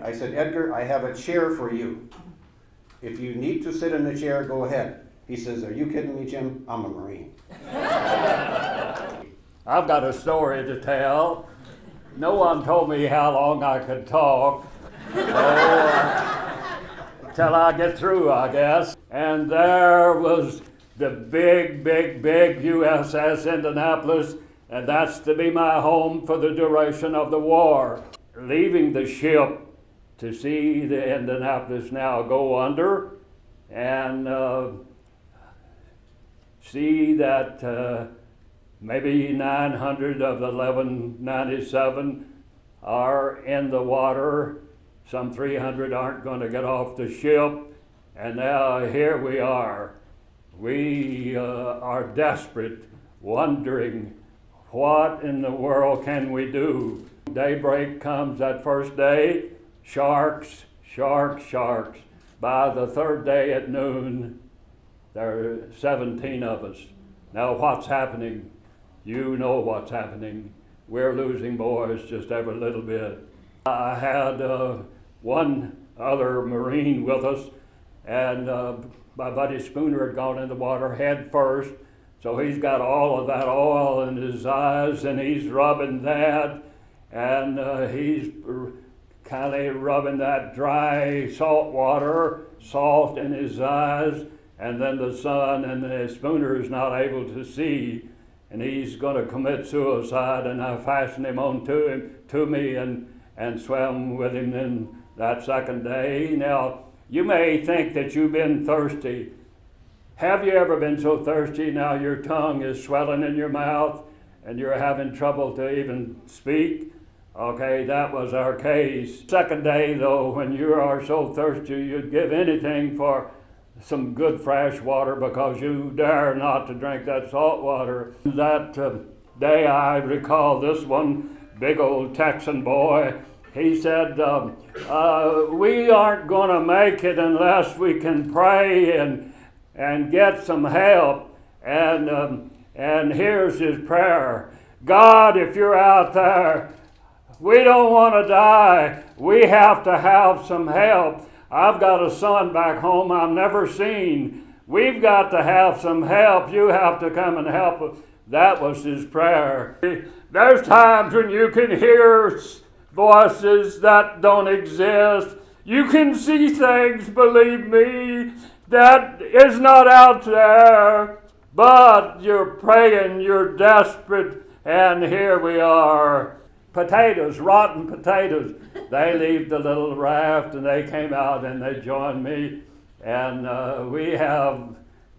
I said, Edgar, I have a chair for you. If you need to sit in the chair, go ahead. He says, are you kidding me, Jim? I'm a Marine. I've got a story to tell. No one told me how long I could talk. Till I get through, I guess. And there was the big USS Indianapolis, and that's to be my home for the duration of the war. Leaving the ship to see the Indianapolis now go under and see that maybe 900 of the 1197 are in the water. Some 300 aren't going to get off the ship. And now here we are. We are desperate, wondering what in the world can we do. Daybreak comes that first day. Sharks, sharks, sharks. By the third day at noon, there are 17 of us. Now what's happening? You know what's happening. We're losing boys just every little bit. I had one other Marine with us, and my buddy Spooner had gone in the water head first, so he's got all of that oil in his eyes, and he's rubbing that, and he's kind of rubbing that dry salt water, salt in his eyes, and then the sun, and the Spooner is not able to see, and he's going to commit suicide, and I fastened him on to me and swam with him in that second day. Now, you may think that you've been thirsty. Have you ever been so thirsty now your tongue is swelling in your mouth and you're having trouble to even speak? Okay, that was our case. Second day, though, when you are so thirsty, you'd give anything for some good fresh water because you dare not to drink that salt water. That day, I recall this one big old Texan boy. He said, we aren't going to make it unless we can pray and get some help. And here's his prayer. God, if you're out there, we don't want to die. We have to have some help. I've got a son back home I've never seen. We've got to have some help. You have to come and help us. That was his prayer. There's times when you can hear voices that don't exist. You can see things, believe me, that is not out there. But you're praying, you're desperate, and here we are. Potatoes, rotten potatoes. They leave the little raft and they came out and they joined me. And we have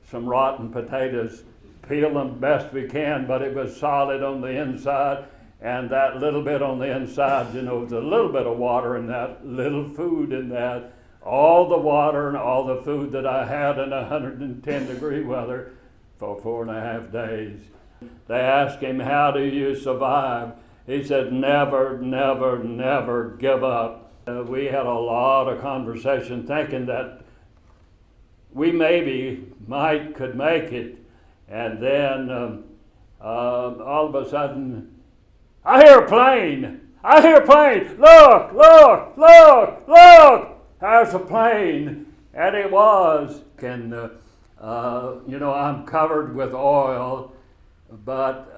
some rotten potatoes. Peel them best we can, but it was solid on the inside. And that little bit on the inside, you know, there's a little bit of water in that, little food in that. All the water and all the food that I had in 110-degree weather for 4.5 days. They asked him, how do you survive? He said, never, never, never give up. We had a lot of conversation thinking that we could make it. And then all of a sudden, I hear a plane. I hear a plane. Look, look, look, look. There's a plane. And it was. And, you know, I'm covered with oil, but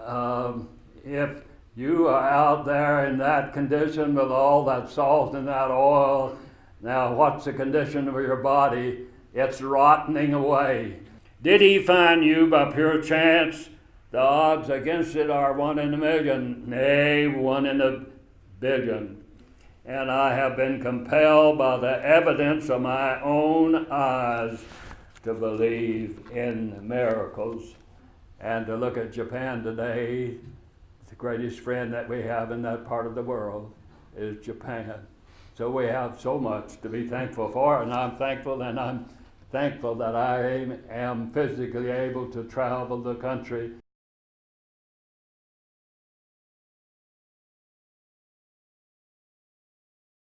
if you are out there in that condition with all that salt and that oil, now what's the condition of your body? It's rotting away. Did he find you by pure chance? The odds against it are 1 in a million, nay, 1 in a billion. And I have been compelled by the evidence of my own eyes to believe in miracles. And to look at Japan today, the greatest friend that we have in that part of the world is Japan. So we have so much to be thankful for, and I'm thankful that I am physically able to travel the country